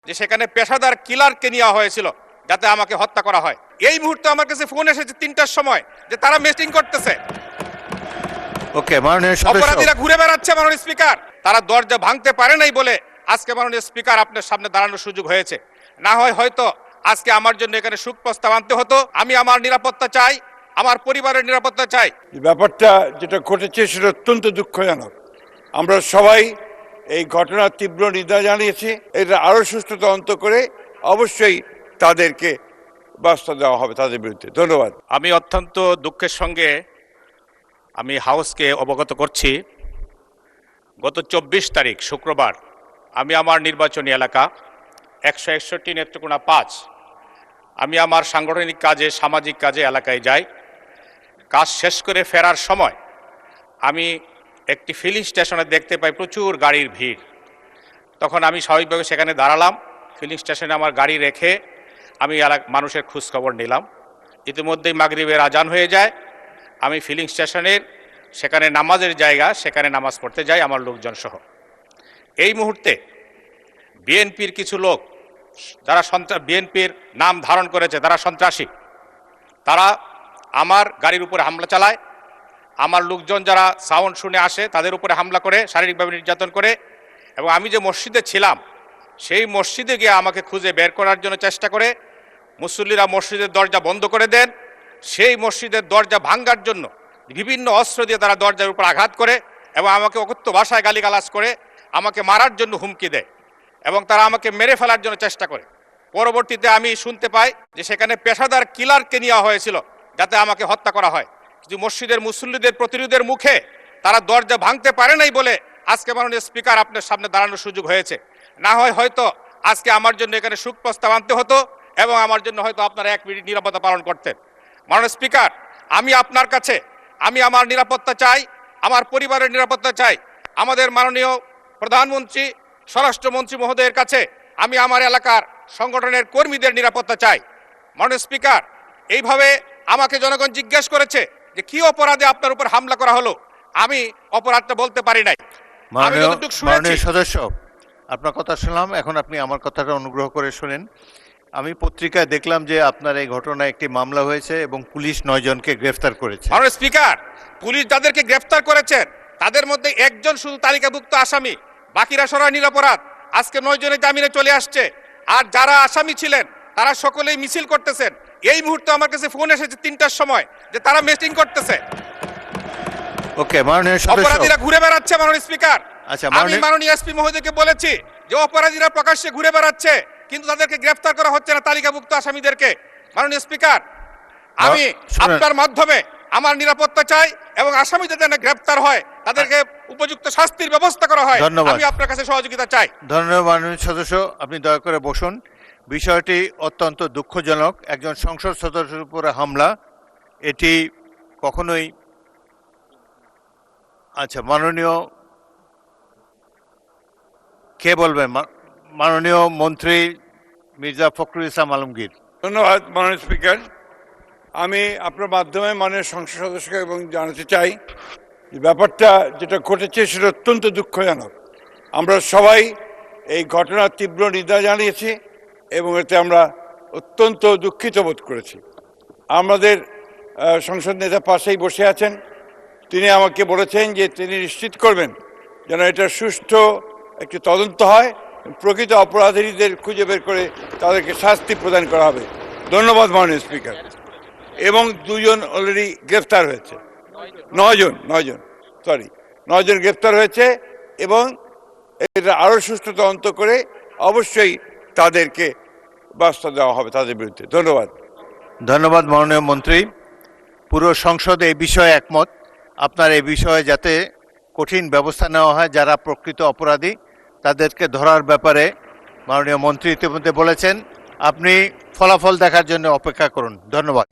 যে সেখানে পেশাদার কিলারকে নেওয়া হয়েছিল যাতে আমাকে হত্যা করা হয়। এই মুহূর্তে আমার কাছে ফোন এসেছে ৩টার সময় যে তারা মিটিং করতেছে। ওকে, মাননীয় সদস্য, অপরাধীরা ঘুরে বেড়াচ্ছে মাননীয় স্পিকার। তারা দরজা ভাঙতে পারে নাই বলে আজকে মাননীয় স্পিকার আপনার সামনে দাঁড়ানোর সুযোগ হয়েছে। না হয় হয়তো আজকে আমার জন্য এখানে সুখ প্রস্তাব আনতে হতো। আমি আমার নিরাপত্তা চাই, আমার পরিবারের নিরাপত্তা চাই। ব্যাপারটা যেটা ঘটেছে সেটা অত্যন্ত দুঃখজনক। আমরা সবাই এই ঘটনার তীব্র নিন্দা জানিয়েছি। এটা আরো সুষ্ঠু তদন্ত করে অবশ্যই তাদেরকে ব্যবস্থা দেওয়া হবে তাদের বিরুদ্ধে। ধন্যবাদ। আমি অত্যন্ত দুঃখের সঙ্গে আমি হাউসকে অবগত করছি, গত ২৪ তারিখ শুক্রবার আমি আমার নির্বাচনী এলাকা ১৬১ নেত্রকোনা ৫ আমি আমার সাংগঠনিক কাজে সামাজিক কাজে এলাকায় যাই। কাজ শেষ করে ফেরার সময় আমি একটি ফিলিং স্টেশনে দেখতে পাই প্রচুর গাড়ির ভিড়। তখন আমি স্বাভাবিকভাবে সেখানে দাঁড়ালাম। ফিলিং স্টেশনে আমার গাড়ি রেখে আমি মানুষের খোঁজখবর নিলাম। ইতিমধ্যেই মাগরিবের আজান হয়ে যায়। আমি ফিলিং স্টেশনের সেখানে নামাজের জায়গা, সেখানে নামাজ পড়তে যাই আমার লোকজন সহ। এই মুহূর্তে বিএনপির কিছু লোক যারা বিএনপির নাম ধারণ করেছে, তারা সন্ত্রাসী, তারা আমার গাড়ির উপরে হামলা চালায়। আমার লোকজন যারা সাউন্ড শুনে আসে তাদের উপরে হামলা করে, শারীরিকভাবে নির্যাতন করে। এবং আমি যে মসজিদে ছিলাম সেই মসজিদে গিয়ে আমাকে খুঁজে বের করার জন্য চেষ্টা করে। মুসল্লিরা মসজিদের দরজা বন্ধ করে দেন। সেই মসজিদের দরজা ভাঙ্গার জন্য বিভিন্ন অস্ত্র দিয়ে তারা দরজার উপর আঘাত করে এবং আমাকে অকথ্য ভাষায় গালিগালাজ করে আমাকে মারার জন্য হুমকি দেয় এবং তারা আমাকে মেরে ফেলার জন্য চেষ্টা করে। পরবর্তীতে আমি শুনতে পাই যে সেখানে পেশাদার কিলারকে নেওয়া হয়েছিল যাতে আমাকে হত্যা করা হয়। কিন্তু মসজিদের মুসল্লিদের প্রতিরোধের মুখে তারা দরজা ভাঙতে পারে নাই বলে আজকে মাননীয় স্পিকার আপনার সামনে দাঁড়ানোর সুযোগ হয়েছে। না হয় হয়তো আজকে আমার জন্য এখানে সুখ প্রস্তাব আনতে হতো এবং আমার জন্য হয়তো আপনারা ১ মিনিট নিরাপত্তা পালন করতেন। মাননীয় স্পিকার, আমি আপনার কাছে আমি আমার নিরাপত্তা চাই, আমার পরিবারের নিরাপত্তা চাই। আমাদের মাননীয় প্রধানমন্ত্রী, স্বরাষ্ট্রমন্ত্রী মহোদয়ের কাছে আমি আমার এলাকার সংগঠনের কর্মীদের নিরাপত্তা চাই। মাননীয় স্পিকার, এইভাবে আমাকে জনগণ জিজ্ঞেস করেছে যে কি অপরাধে আপনার উপর হামলা করা হলো। আমি অপরাধটা বলতে পারি নাই। মাননীয় সদস্য, আপনার কথা শুনলাম, এখন আপনি আমার কথাটা অনুগ্রহ করে শুনেন। আমি পত্রিকায় দেখলাম যে আপনার এই ঘটনায় একটি মামলা হয়েছে এবং পুলিশ ৯ জনকে গ্রেফতার করেছে। মাননীয় স্পিকার, পুলিশ যাদেরকে গ্রেফতার করেছেন তাদের মধ্যে একজন শুধু তালিকাভুক্ত আসামি, বাকিরা সরাই নিরপরাধ। আজকে ৯ জনের জামিনে চলে আসছে। আর যারা আসামি ছিলেন তারা সকলেই মিছিল করতেছেন। এই মুহূর্তে আমার কাছে ফোন এসেছে ৩টার সময় যে তারা মিটিং করতেছে। ওকে, মাননীয় সদস্য, অপরাধীরা ঘুরে বেড়াচ্ছে মাননীয় স্পিকার। আচ্ছা, আমি মাননীয় এসপি মহোদয়কে বলেছি যে অপরাধীরা প্রকাশ্যে ঘুরে বেড়াচ্ছে কিন্তু তাদেরকে গ্রেফতার করা হচ্ছে না, তালিকাভুক্ত আসামিদেরকে। মাননীয় স্পিকার, আমি আপনার মাধ্যমে আমার নিরাপত্তা চাই এবং আসামিদের যেন গ্রেফতার হয়, তাদেরকে উপযুক্ত শাস্তির ব্যবস্থা করা হয়। আমি আপনার কাছে সহযোগিতা চাই। ধন্যবাদ মাননীয় সদস্য, আপনি দয়া করে বসুন। বিষয়টি অত্যন্ত দুঃখজনক। একজন সংসদ সদস্যের উপরে হামলা, এটি কখনোই। আচ্ছা, মাননীয় কে বলবেন? মাননীয় মন্ত্রী মির্জা ফখরুল ইসলাম আলমগীর। ধন্যবাদ মাননীয় স্পিকার। আমি আপনার মাধ্যমে মাননীয় সংসদ সদস্যকে এবং জানাতে চাই যে ব্যাপারটা যেটা ঘটেছে সেটা অত্যন্ত দুঃখজনক। আমরা সবাই এই ঘটনার তীব্র নিন্দা জানিয়েছি এবং এতে আমরা অত্যন্ত দুঃখিত বোধ করেছি। আমাদের সংসদ নেতা পাশেই বসে আছেন, তিনি আমাকে বলেছেন যে তিনি নিশ্চিত করবেন যেন এটা সুষ্ঠু একটি তদন্ত হয়, প্রকৃত অপরাধীদের খুঁজে বের করে তাদেরকে শাস্তি প্রদান করা হবে। ধন্যবাদ মাননীয় স্পিকার। এবং 2 জন অলরেডি গ্রেফতার হয়েছে। 9 জন গ্রেফতার হয়েছে এবং এটা আরও সুষ্ঠু তদন্ত করে অবশ্যই তাদেরকে ব্যবস্থা দেওয়া হবে তাদের বিরুদ্ধে। ধন্যবাদ। ধন্যবাদ মাননীয় মন্ত্রী। পুরো সংসদ এই বিষয়ে একমত। আপনার এই বিষয়ে যাতে কঠিন ব্যবস্থা নেওয়া হয়, যারা প্রকৃত অপরাধী তাদেরকে ধরার ব্যাপারে মাননীয় মন্ত্রী ইতিমধ্যে বলেছেন। আপনি ফলাফল দেখার জন্য অপেক্ষা করুন। ধন্যবাদ।